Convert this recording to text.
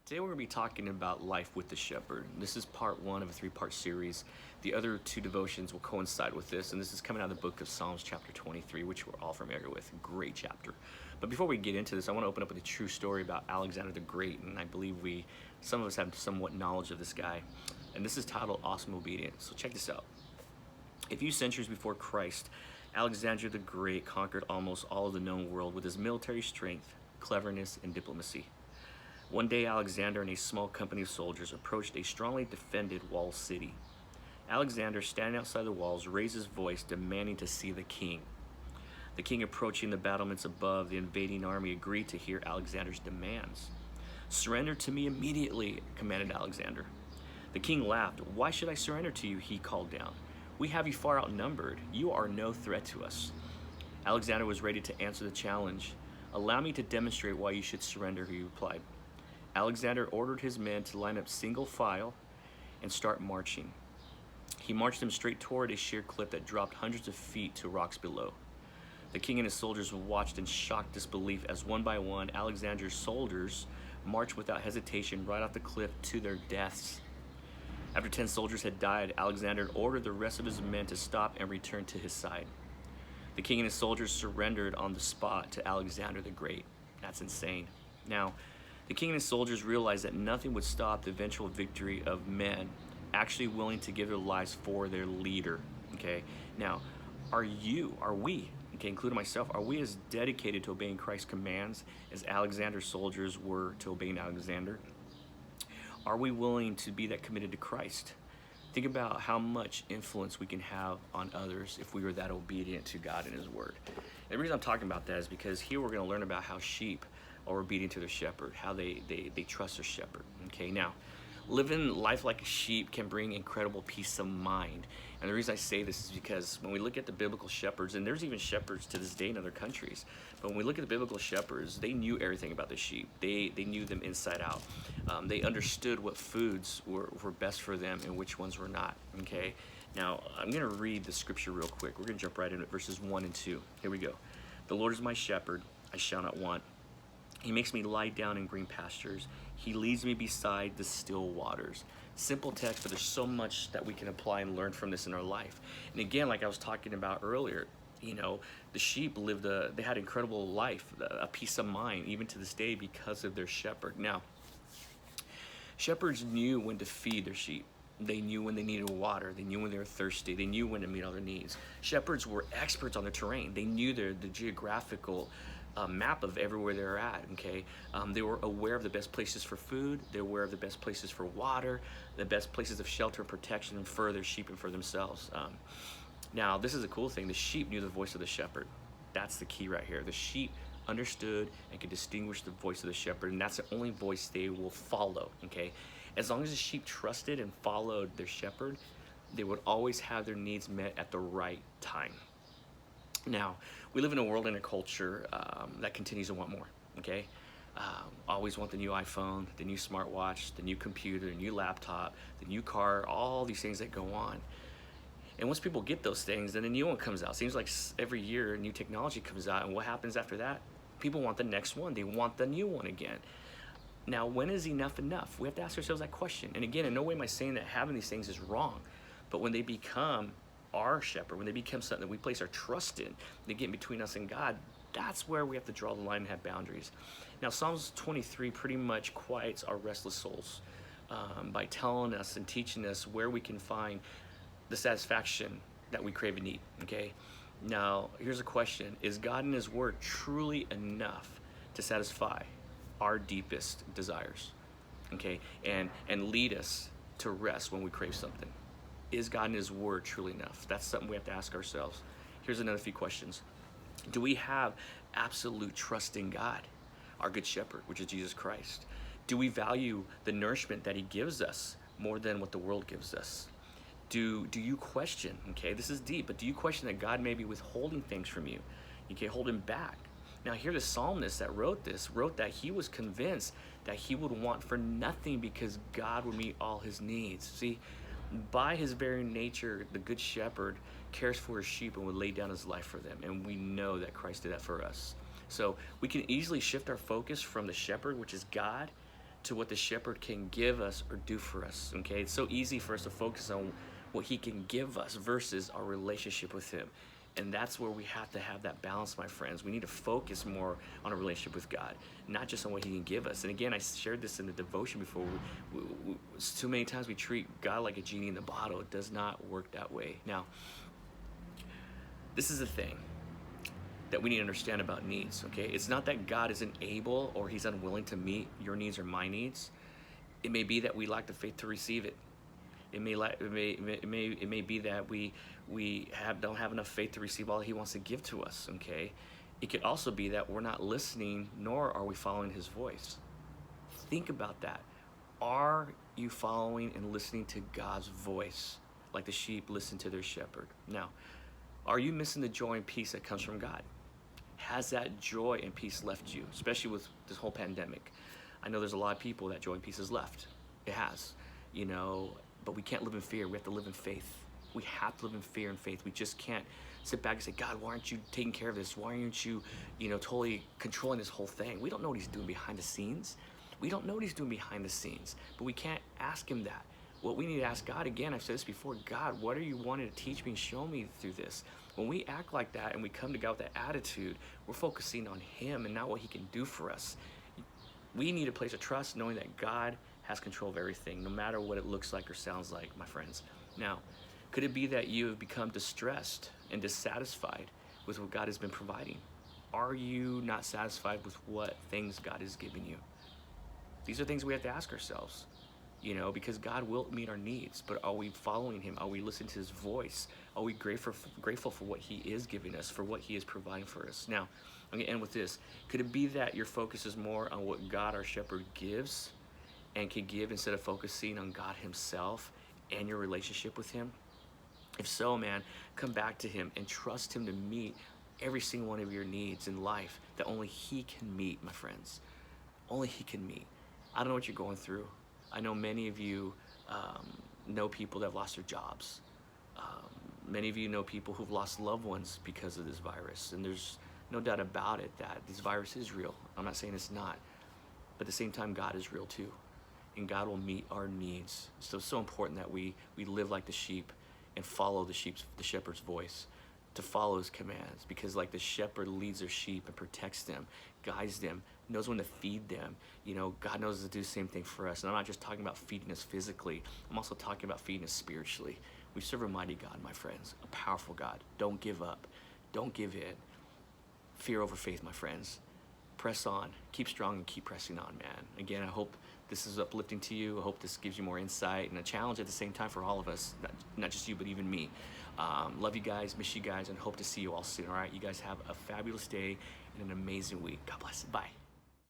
Today we're going to be talking about life with the shepherd. This is part one of a three-part series. The other two devotions will coincide with this, and this is coming out of the book of Psalms chapter 23, which we're all familiar with. Great chapter. But before we get into this, I want to open up with a true story about Alexander the Great, and I believe some of us have somewhat knowledge of this guy. And this is titled Awesome Obedience. So check this out. A few centuries before Christ, Alexander the Great conquered almost all of the known world with his military strength, cleverness, and diplomacy. One day, Alexander and a small company of soldiers approached a strongly defended walled city. Alexander, standing outside the walls, raised his voice, demanding to see the king. The king, approaching the battlements above, the invading army agreed to hear Alexander's demands. "Surrender to me immediately," commanded Alexander. The king laughed. "Why should I surrender to you?" he called down. "We have you far outnumbered. You are no threat to us." Alexander was ready to answer the challenge. "Allow me to demonstrate why you should surrender," he replied. Alexander ordered his men to line up single file and start marching. He marched them straight toward a sheer cliff that dropped hundreds of feet to rocks below. The king and his soldiers watched in shocked disbelief as one by one Alexander's soldiers marched without hesitation right off the cliff to their deaths. After 10 soldiers had died, Alexander ordered the rest of his men to stop and return to his side. The king and his soldiers surrendered on the spot to Alexander the Great. That's insane. Now, the king and his soldiers realized that nothing would stop the eventual victory of men actually willing to give their lives for their leader. Okay, now, are we, okay, including myself, are we as dedicated to obeying Christ's commands as Alexander's soldiers were to obeying Alexander? Are we willing to be that committed to Christ? Think about how much influence we can have on others if we were that obedient to God and His Word. And the reason I'm talking about that is because here we're going to learn about how sheep are obedient to their shepherd, how they trust their shepherd. Okay, now, living life like a sheep can bring incredible peace of mind. And the reason I say this is because when we look at the biblical shepherds, and there's even shepherds to this day in other countries, but when we look at the biblical shepherds, they knew everything about the sheep. They knew them inside out. They understood what foods were best for them and which ones were not. Okay, now I'm going to read the scripture real quick. We're going to jump right into it, verses 1 and 2. Here we go. "The Lord is my shepherd, I shall not want. He makes me lie down in green pastures. He leads me beside the still waters." Simple text, but there's so much that we can apply and learn from this in our life. And again, like I was talking about earlier, the sheep they had incredible life, a peace of mind, even to this day because of their shepherd. Now, shepherds knew when to feed their sheep. They knew when they needed water. They knew when they were thirsty. They knew when to meet all their needs. Shepherds were experts on the terrain. They knew the geographical map of everywhere they were at. Okay, they were aware of the best places for food. They were aware of the best places for water, the best places of shelter and protection for their sheep and for themselves. Now, this is a cool thing. The sheep knew the voice of the shepherd. That's the key right here. The sheep understood and could distinguish the voice of the shepherd, and that's the only voice they will follow. Okay, as long as the sheep trusted and followed their shepherd, they would always have their needs met at the right time. Now, we live in a world and a culture that continues to want more, okay? Always want the new iPhone, the new smartwatch, the new computer, the new laptop, the new car, all these things that go on. And once people get those things, then a new one comes out. Seems like every year new technology comes out, and what happens after that? People want the next one. They want the new one again. Now, when is enough enough? We have to ask ourselves that question. And again, in no way am I saying that having these things is wrong, but when they become our shepherd, when they become something that we place our trust in, they get in between us and God, that's where we have to draw the line and have boundaries. Now, Psalms 23 pretty much quiets our restless souls by telling us and teaching us where we can find the satisfaction that we crave and need. Okay, now here's a question: is God and His Word truly enough to satisfy our deepest desires? Okay, and lead us to rest when we crave something? Is God and His Word truly enough? That's something we have to ask ourselves. Here's another few questions. Do we have absolute trust in God, our good shepherd, which is Jesus Christ? Do we value the nourishment that He gives us more than what the world gives us? Do you question, okay, this is deep, but do you question that God may be withholding things from you? You can hold Him back. Now, here the psalmist that wrote that he was convinced that he would want for nothing because God would meet all his needs. See, by His very nature, the good shepherd cares for his sheep and would lay down his life for them. And we know that Christ did that for us. So we can easily shift our focus from the shepherd, which is God, to what the shepherd can give us or do for us. Okay, it's so easy for us to focus on what he can give us versus our relationship with him. And that's where we have to have that balance, my friends. We need to focus more on a relationship with God, not just on what he can give us. And again, I shared this in the devotion before. Too many times we treat God like a genie in the bottle. It does not work that way. Now, this is the thing that we need to understand about needs, okay? It's not that God isn't able or he's unwilling to meet your needs or my needs. It may be that we lack the faith to receive it. It may be that we don't have enough faith to receive all he wants to give to us, okay? It could also be that we're not listening, nor are we following his voice. Think about that. Are you following and listening to God's voice like the sheep listen to their shepherd? Now, are you missing the joy and peace that comes from God? Has that joy and peace left you, especially with this whole pandemic? I know there's a lot of people that joy and peace has left. It has, but we can't live in fear. We have to live in faith. We have to live in fear and faith. We just can't sit back and say, God, why aren't you taking care of this? Why aren't you, totally controlling this whole thing? We don't know what he's doing behind the scenes. We don't know what he's doing behind the scenes, but we can't ask him that. What we need to ask God, again, I've said this before, God, what are you wanting to teach me and show me through this? When we act like that and we come to God with that attitude, we're focusing on him and not what he can do for us. We need a place of trust knowing that God has control of everything, no matter what it looks like or sounds like, my friends. Now, could it be that you have become distressed and dissatisfied with what God has been providing? Are you not satisfied with what things God is giving you? These are things we have to ask ourselves. Because God will meet our needs, but are we following him? Are we listening to his voice? Are we grateful for what he is giving us, for what he is providing for us? Now, I'm gonna end with this. Could it be that your focus is more on what God, our shepherd, gives and can give instead of focusing on God himself and your relationship with him? If so, man, come back to him and trust him to meet every single one of your needs in life that only he can meet, my friends. Only he can meet. I don't know what you're going through. I know many of you know people that have lost their jobs. Many of you know people who've lost loved ones because of this virus. And there's no doubt about it that this virus is real. I'm not saying it's not. But at the same time, God is real too. And God will meet our needs. So it's so important that we live like the sheep and follow the shepherd's voice, to follow his commands. Because like the shepherd leads their sheep and protects them, guides them, knows when to feed them. God knows to do the same thing for us. And I'm not just talking about feeding us physically. I'm also talking about feeding us spiritually. We serve a mighty God, my friends, a powerful God. Don't give up. Don't give in. Fear over faith, my friends. Press on. Keep strong and keep pressing on, man. Again, I hope this is uplifting to you. I hope this gives you more insight and a challenge at the same time for all of us, not just you, but even me. Love you guys, miss you guys, and hope to see you all soon, all right? You guys have a fabulous day and an amazing week. God bless. Bye.